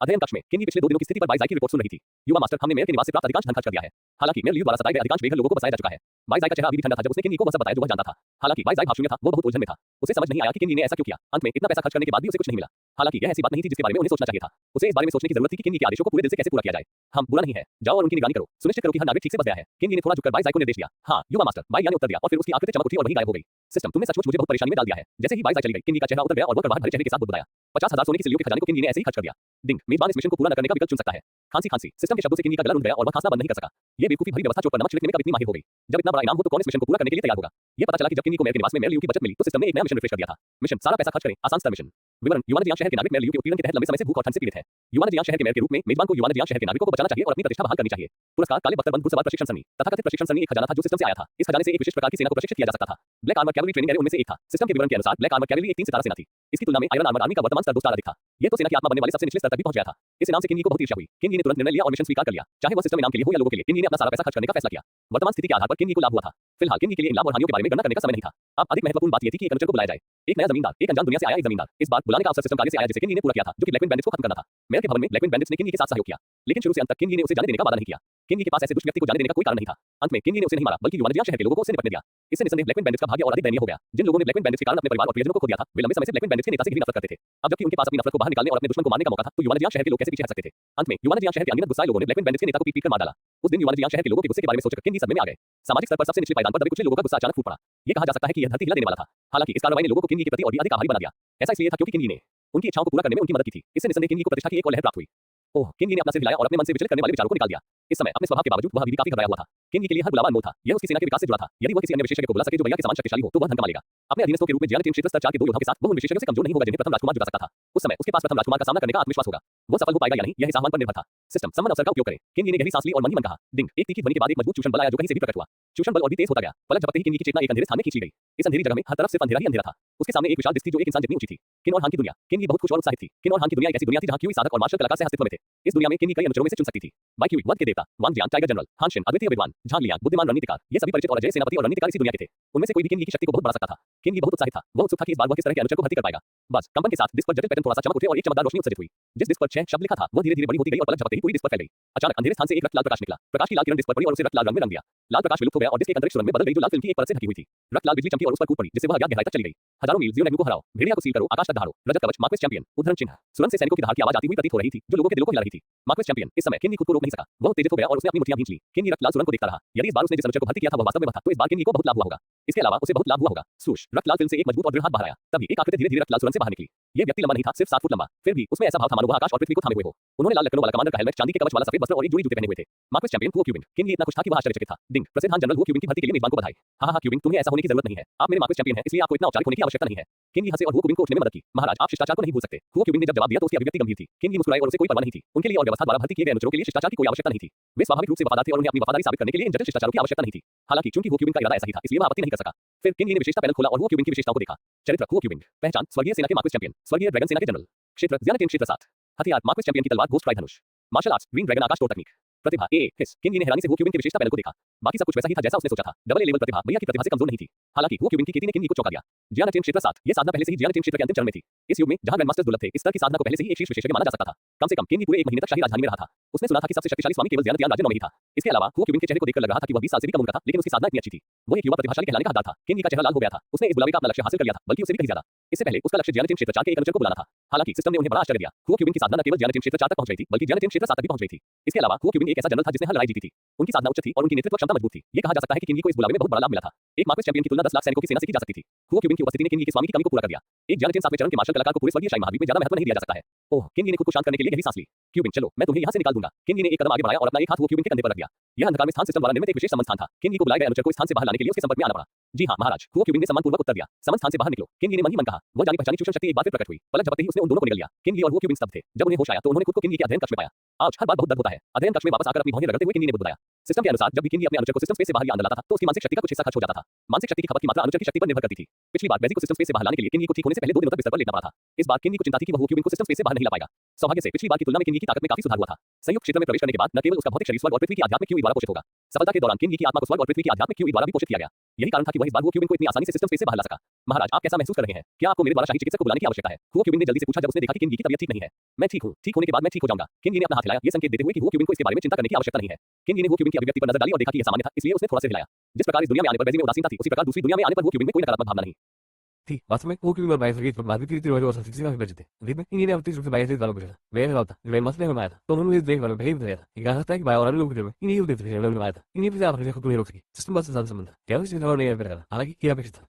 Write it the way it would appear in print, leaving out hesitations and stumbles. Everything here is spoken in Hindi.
अध्ययन कक्ष में किन्नी पिछले 2 दिनों की स्थिति पर बाइजाई की रिपोर्ट सुन रही थी। युवा मास्टर, हमने मेयर के निवास से प्राप्त अधिकांश धन खर्च कर दिया है। हालांकि मेयर ल्यू द्वारा सताए गए अधिकांश बेघर लोगों को बसाया जा चुका है। बाइजाई का चेहरा अभी भी ठंडा था जब उसने किन्नी को वह सब बताया जो वह जानता था। हालांकि बाइजाई भावशून्य था, वो बहुत उलझन में था। उसे समझ नहीं आया कि किन्नी ने ऐसा क्यों किया। अंत में इतना पैसा खर्च करने के बाद भी उसे कुछ नहीं मिला। हालांकि यह ऐसी बात नहीं थी जिसके बारे में उन्हें सोचना चाहिए था। उसे इस बारे में सोचने की जरूरत थी कि किन्नी के आदेशों को पूरे दिल से कैसे पूरा किया जाए। हम बुरा नहीं है, जाओ और उनकी निगरानी करो, सुनिश्चित करो कि हर नागरिक ठीक से बस गया है। किन्नी ने थोड़ा झुककर बाइजाई को निर्देश दिया। हाँ युवा मास्टर, बाइया ने उत्तर दिया और फिर उसकी आकृति चमक उठी और वही गायब हो गई। सिस्टम, तुमने सचमुच मुझे बहुत परेशानी में डाल दिया है। जैसे ही बाइजाई चली गई, किन्नी का चेहरा उतर गया और वह करवाहट भरे चेहरे के साथ बुदबुदाया। 50,000 सोने की सिल्लियों के खजाने को किन्नी ने ऐसे ही खर्च कर दिया। डिंग, मेजबान इस मिशन को पूरा न करने का विकल्प चुन सकता है। खांसी खांसी, सिस्टम के शब्दों से किन्नी का गला रुंध गया और वह खांसना बंद नहीं कर सका। ये बेवकूफी भरी व्यवस्था चोट पर नमक छिड़कने में कब इतनी माहिर हो गई। जब इतना बड़ा इनाम हो तो कौन इस मिशन को पूरा करने के लिए तैयार होगा। ये पता चला कि जब किन्नी को मेयर के निवास में मेयर ल्यू की बचत मिली तो सिस्टम ने एक नया मिशन रिफ्रेश कर दिया था। मिशन, सारा पैसा खर्च करें, आसान स्तर मिशन। विवरण, युवानजियांग शहर के नागरिक मेयर ल्यू के उत्पीड़न के तहत लंबे समय से भूख और ठंड से पीड़ित है। युवानजियांग शहर के मेयर के रूप में मेजबान को युवानजियांग शहर के नागरिकों को बचाना चाहिए और अपनी प्रतिष्ठा बहाल करनी चाहिए। पुरस्कार, काले बख्तर बंद घुड़सवार प्रशिक्षण सरणी। तथाकथित प्रशिक्षण सरणी एक खजाना था जो सिस्टम से आया था। इस खजाने से एक विशिष्ट प्रकार की सेना को प्रशिक्षित किया जा सकता था। Black armour cavalry training array उनमें से एक था। सिस्टम के विवरण के अनुसार ब्लैक आर्मर कैवलरी एक 3 सितारा सेना थी। इसकी तुलना में आयरन आर्मर आर्मी का वर्तमान स्तर 2 स्टार अधिक था। ये तो सेना की आत्मा बनने वाले सबसे निचले स्तर तक भी पहुंच गया था। इस इनाम से किन्नी को बहुत ईर्ष्या हुई। किन्नी ने तुरंत निर्णय लिया और मिशन स्वीकार कर लिया, चाहे वह सिस्टम इनाम के लिए हो या लोगों के लिए। किन्नी ने अपना सारा पैसा खर्च करने का फैसला किया। वर्तमान स्थिति के आधार पर किन्नी को लाभ हुआ था। फिलहाल किन्नी के लिए इन लाभ और हानियों के बारे में गणना करने का समय नहीं था। अब अधिक महत्वपूर्ण बात यह थी कि एक अनुचर को बुलाया जाए। एक नया जमींदार, एक अनजान दुनिया से आया एक जमींदार। इस बार बुलाने का अवसर सिस्टम कार्य से आया जिसे किन्नी ने पूरा किया था, जो कि ब्लैकविंग बैंडिट्स को खत्म करना था। मेयर के भवन में ब्लैकविंग बैंडिट्स ने किन्नी के साथ सहयोग किया, लेकिन शुरू से अंत तक किन्नी ने उसे जाने देने का वादा नहीं किया। किन्नी के पास ऐसे दुष्ट व्यक्ति को जाने देने का कोई कारण नहीं था। अंत में किन्नी ने उसे नहीं मारा, बल्कि युवानजियांग शहर के लोगों को उससे निपटने दिया। इससे निसंदेह ब्लैकविंग बैंडिट्स का भाग्य और अधिक दयनीय हो गया। जिन लोगों ने ब्लैकविंग बैंडिट्स के कारण अपने परिवार और प्रियजनों को खो दिया था, वे लंबे समय से ब्लैकविंग बैंडिट्स के नेता से घृणा नफरत करते थे। अब जबकि उनके पास अपनी नफरत को बाहर निकालने और अपने दुश्मन को मारने का मौका था, तो युवानजियांग शहर के लोग कैसे पीछे हट सकते थे। अंत में युवानजियांग शहर के अनगिनत गुस्साए लोगों ने ब्लैकविंग बैंडिट्स के नेता को पीट-पीट कर मार डाला। उस दिन युवानजियांग शहर के लोगों के गुस्से के बारे में सोचकर किन्नी सदमे में आ गए। सामाजिक स्तर पर सबसे निचले पायदान पर दबे कुचले लोगों का गुस्सा अचानक फूट पड़ा। ये कहा जा सकता है कि यह धरती हिला देने वाला था। हालांकि इस कार्रवाई ने लोगों को किन्नी के प्रति और भी अधिक आभारी बना दिया। ऐसा इसलिए था क्योंकि किन्नी ने उनकी इच्छाओं को पूरा करने में उनकी मदद की थी। इससे निसंदेह किन्नी को प्रतिष्ठा की एक और लहर प्राप्त हुई। ओह, किन्नी ने अपना सिर हिलाया और अपने मन से विचलित करने वाले विचारों को निकाल दिया। इस समय अपने स्वभाव के बावजूद वह अभी भी काफी घबराया हुआ था। किन्नी के लिए हर बुलावा अनमोल था। यह उसकी सेना के विकास से जुड़ा था। यदि वह किसी अन्य विशेषज्ञ को बुला सके जो भैया के समान शक्तिशाली हो, तो वह धन कमा लेगा। अपने अधीनस्थों के रूप में जियान टीम क्षेत्र स्तर 4 के 2 योद्धाओं के साथ वह उन विशेषज्ञों से कमजोर नहीं होगा जिन्हें प्रथम राजकुमार जुटा सकता था। उस समय उसके पास प्रथम राजकुमार का सामना करने का आत्मविश्वास होगा। वो सफल हो पाएगा या नहीं, यह इस आह्वान पर निर्भर था। सिस्टम, सम्मन अवसर का उपयोग करें। किन्नी ने गहरी सांस ली और मन ही मन कहा, डिंग। एक तीखी ध्वनि के बाद एक मजबूत चूषण बल आया जो कहीं से भी प्रकट हुआ। चूषण बल और भी तेज होता गया। पलक झपकते ही किन्नी की चेतना एक अंधेरे स्थान में खींची गई। इस अंधेरी जगह में हर तरफ सिर्फ अंधेरा ही अंधेरा था। उसके सामने एक विशाल दृष्टि जो एक इंसान जितनी ऊंची थी। किन और हान की दुनिया। किन्नी बहुत खुश और उत्साहित थी। किन और हान की दुनिया एक ऐसी दुनिया थी जहां क्यूई साधक और मार्शल कलाकार से अस्तित्व में थे। इस दुनिया में किन्नी कई अनुचरों में से चुन सकती थी। बाई क्यूई, वध के देवता, वांग जियान, टाइगर जनरल, हान शेन, अद्वितीय विद्वान, झांग लियांग, बुद्धिमान रणनीतिकार, ये सभी परिचित और अजय सेनापति और रणनीतिकार इसी दुनिया के थे। उनमें से कोई भी किन्नी की शक्ति को बहुत बढ़ा सकता था। किन्नी बहुत उत्साहित था। वह उत्सुक था कि इस बार वह किस तरह के अनुचर को भर्ती कर पाएगा। बस कंपन के साथ डिस्क पर जटिल पैटर्न थोड़ा सा चमक उठे और एक चमकदार रोशनी उत्सर्जित हुई। जिस डिस्क पर 6 शब्द लिखा था, वह धीरे-धीरे बड़ी होती गई और पलक झपकते ही पूरी डिस्क पर फैल गई। अचानक अंधेरे स्थान से एक रक्त लाल प्रकाश निकला। प्रकाश की लाल किरण डिस्क पर पड़ी और उसे रक्त लाल रंग में रंग दिया। लाल प्रकाश विलुप्त हो गया और डिस्क एक अंतरिक्ष सुरंग में बदल गई जो लाल फिल्म की एक परत से ढकी हुई थी। रक्त लाल बिजली चमकी और उस पर कूद पड़ी जिससे वह अज्ञात गहराई तक चली गई। हजारों मील ज़ियोनेगु को हराओ, भेड़िया को सील करो, आकाश तक दहाड़ो, रजत कवच, मार्क्वेस चैंपियन, उद्धरण चिन्ह। सुरंग से सैनिकों की दहाड़ की आवाज आती हुई प्रतीत हो रही थी जो लोगों के दिलों को हिला रही थी। Marquez champion. इस समय किन्नी खुद को रोक नहीं सका। वह उत्तेजित हो गया और उसने अपनी मुट्ठियां भींच ली। किन्नी रक्त लाल सुरंग को देखता रहा। यदि इस बार उसने जिस अनुचर को भर्ती किया था वह वास्तव में वह था, तो इस बार किन्नी को बहुत लाभ हुआ होगा। इसके अलावा उसे बहुत लाभ हुआ होगा। सूश, रक्त लाल फिल्म से एक मजबूत और दृढ़ हाथ बाहर आया। तभी एक आकृति धीरे-धीरे रक्त लाल सुरंग से बाहर निकली। ये व्यक्ति लंबा नहीं था, सिर्फ 7 फुट लंबा। फिर भी उसमें ऐसा भाव था मानो वह आकाश और पृथ्वी को थामे हुए हो। उन्होंने लाल लकड़ों वाला कमांडर का हेलमेट, चांदी के कवच वाला सफेद वस्त्र और एक जोड़ी जूते पहने हुए थे। मार्क्वेस चैंपियन हुओ क्यूबिंग। किन्नी इतना खुश था कि वह आश्चर्यचकित था। डिंग, प्रसिद्ध हान जनरल हुओ क्यूबिंग की भर्ती के लिए मेजबान को बधाई। हाँ, क्यूबिंग, तुम्हें ऐसा होने की जरूरत नहीं है। आप मेरे मार्क्वेस चैंपियन हैं, इसलिए आपको इतना औपचारिक होने की आवश्यकता नहीं है। किन्नी हंसे और हुओ क्यूबिंग को उठने में मदद की। महाराज, आप शिष्टाचार को नहीं भूल सकते। हुओ क्यूबिंग ने जब जवाब दिया तो उसकी अभिव्यक्ति गंभीर थी। किन्नी मुस्कुराई और उसे कोई परवाह नहीं थी। उनके लिए और व्यवस्था द्वारा भर्ती किए गए अनुचरों के लिए शिष्टाचार की कोई आवश्यकता नहीं थी। वे स्वाभाविक रूप से वफादार थे और उन्हें अपनी वफादारी साबित करने के लिए इन जटिल शिष्टाचारों की आवश्यकता नहीं थी। हालांकि चूंकि हुओ क्यूबिंग का इरादा ऐसा ही था, इसलिए वह आपत्ति नहीं कर सका। फिर किन्नी ने विशेषता पैनल खोला और हुओ क्यूबिंग की विशेषताओं को देखा। चरित्र, हुओ क्यूबिंग। पहचान, स्वर्गीय सेना के मार्क्वेस चैंपियन, स्वर्गीय ड्रैगन सेना के जनरल। क्षेत्र, ज़ियानटिन क्षेत्र 7। हथियार, मार्क्वेस चैंपियन की तलवार, घोस्ट ट्राई धनुष। मार्शल आर्ट्स, ग्रीन ड्रैगन आकाश तोड़ तकनीक। प्रतिभा, ए हिस। किन्नी ने हैरानी से हुओ क्यूबिंग की विशेषता पैनल को देखा। बाकी सब कुछ वैसा ही था जैसा उसने सोचा था। डबल ए लेवल प्रतिभा, भैया की प्रतिभा से कमजोर नहीं थी। हालांकि हुओ क्यूबिंग की कीर्ति ने किन्नी को चौंका दिया। ज़ियानटिन क्षेत्र 7, ये साधना पहले से ही ज़ियानटिन क्षेत्र के अंतिम चरण में थी। इस युग में जहां ग्रैंडमास्टर्स दुर्लभ थे, इस तरह की साधना को पहले से ही एक शीर्ष विशेषज्ञ माना जा सकता था। कम से कम किन्नी पूरे 1 महीने तक शाही राजधानी में रहा था। उसने सुना था कि सबसे शक्तिशाली स्वामी केवल ज़ियानटिन राज्य में ही था। इसके अलावा हुओ क्यूबिंग के चेहरे को देखकर लग रहा था कि वह 20 साल से भी कम उम्र का था, लेकिन उसकी साधना इतनी अच्छी थी। वो एक युवा प्रतिभाशाली कहलाने का हकदार था। किन्नी का चेहरा लाल हो गया था। उसने इस बुलावे का अपना लक्ष्य हासिल कर लिया था, बल्कि उससे भी कहीं ज्यादा। इससे पहले उसका लक्ष्य ज़ियानटिन क्षेत्र 4 के एक अनुचर को बुलाना था। हालांकि सिस्टम ने उन्हें बड़ा आश्चर्य दिया। हुओ क्यूबिंग की साधना न केवल ज़ियानटिन क्षेत्र 4 तक पहुंच गई थी, बल्कि ज़ियानटिन क्षेत्र 7 तक भी पहुंच गई थी। इसके अलावा हुओ क्यूबिंग एक ऐसा जनरल था जिसने हर लड़ाई जीती थी। उनकी साधना उच्च थी और उनकी नेतृत्व क्षमता मजबूत थी। ये कहा जा सकता है कि किन्नी को इस बुलावे में बहुत बड़ा लाभ मिला था। एक मार्क्वेस चैंपियन की तुलना 10 लाख सैनिकों की सेना से की जा सकती थी। हुओ क्यूबिंग की उपस्थिति ने किन्नी के स्वामी की कमी को पूरा कर दिया। एक ज़ियानटिन 7वें चरण के मार्शल कलाकार को पूरे स्वर्गीय शाही महाद्वीप में ज्यादा महत्व नहीं दिया जा सकता है। ओह, किन्नी ने खुद को शांत करने के लिए गहरी सांस ली। क्यूबिंग, चलो मैं तुम्हें यहाँ से निकाल दूंगा। किन्नी ने एक कदम आगे बढ़ाया और अपना एक हाथ हुओ क्यूबिंग के कंधे पर रख दिया। यह अंधकार में स्थान सिस्टम द्वारा निर्मित एक विशेष समन स्थान था। किन्नी को बुलाए गए अनुचर को इस स्थान से बाहर लाने के लिए उसके संपर्क में आना पड़ा। जी हाँ महाराज, हुओ क्यूबिंग ने सम्मानपूर्वक उत्तर दिया। समन स्थान से बाहर निकलो। किन्नी ने मन ही मन कहा। वह जानी पहचानी चूषण शक्ति एक बार फिर प्रकट हुई। पलक झपकते ही उसने उन दोनों को निगल लिया। किन्नी और हुओ क्यूबिंग स्तब्ध थे। जब उन्हें होश आया तो उन्होंने खुद को किन्नी के अध्ययन कक्ष में पाया। आज हर बार बहुत दर्द होता है। अध्ययन कक्ष में वापस आकर अपनी भौहें रगड़ते हुए किन्नी ने बुदबुदाया। सिस्टम के अनुसार जब भी किन्ही अपने अनुचर को सिस्टम स्पेस से बाहर या अंदर लाता था तो उसकी मानसिक शक्ति का कुछ हिस्सा खर्च हो जाता था। मानसिक शक्ति की खपत की मात्रा अनुचर की शक्ति पर निर्भर करती थी। पिछली बार बैजी को सिस्टम स्पेस से बाहर लाने के लिए किन्ही को ठीक होने से पहले 2 दिनों तक बिस्तर पर लेटना पड़ा था। इस बार किन्ही को चिंता थी कि वो क्यूबिन को सिस्टम स्पेस से बाहर नहीं ला पाएगा। सौभाग्य से पिछली बार की तुलना में किन्ही की ताकत में काफी सुधार हुआ था। संयुक्त क्षेत्र में प्रवेश करने के बाद न केवल उसका भौतिक शरीर स्वर्ग और पृथ्वी की आध्यात्मिक क्यूबी द्वारा पोषित होगा, सफलता के दौरान किन्ही की आत्मा को स्वर्ग और पृथ्वी की आध्यात्मिक क्यूबी द्वारा भी पोषित किया गया। यही कारण था कि वह इस बार वो क्यूबिन को इतनी आसानी से सिस्टम स्पेस से बाहर ला सका। महाराज, आप कैसा महसूस कर रहे हैं? क्या आपको मेरे द्वारा शाही चिकित्सक को बुलाने की आवश्यकता है? हुओ क्यूबिन ने जल्दी से पूछा जब उसने देखा कि किन्ही की तबीयत ठीक नहीं है। मैं ठीक हूँ, ठीक होने के बाद मैं ठीक हो जाऊंगा। किन्ही ने अपना हाथ हिलाया, ये संकेत देते हुए कि हुओ क्यूबिन को इसके बारे में चिंता करने की आवश्यकता नहीं है। किन्ही ने हुओ क्यूबिन की अभिव्यक्ति पर नजर डाली और देखा कि यह सामान्य था, इसलिए उसने थोड़ा सा हिलाया। जिस प्रकार इस दुनिया में आने पर बैजी में उदासीनता थी, उसी प्रकार दूसरी दुनिया में आने पर हुओ क्यूबिन में कोई नकारात्मक भावना नहीं थी। वास्तव में वो क्यों बाय सके पर मार्केट की तिरवारी और संस्कृति में बचे थे। दिन में इन्हीं ने अपनी रूप से बाय से वालों को था। वे वाला था, वे मसले में आया था। तो उन्होंने इस देख वालों भेज दिया था। ये कहता है कि बाय और अन्य लोग थे, इन्हीं को देते थे, उन्होंने आया था। इन्हीं पे आप खुद नहीं रोक सकी। सिस्टम बस से ज्यादा संबंध है। क्या उस चीज और नहीं है फिर हालांकि क्या अपेक्षित था।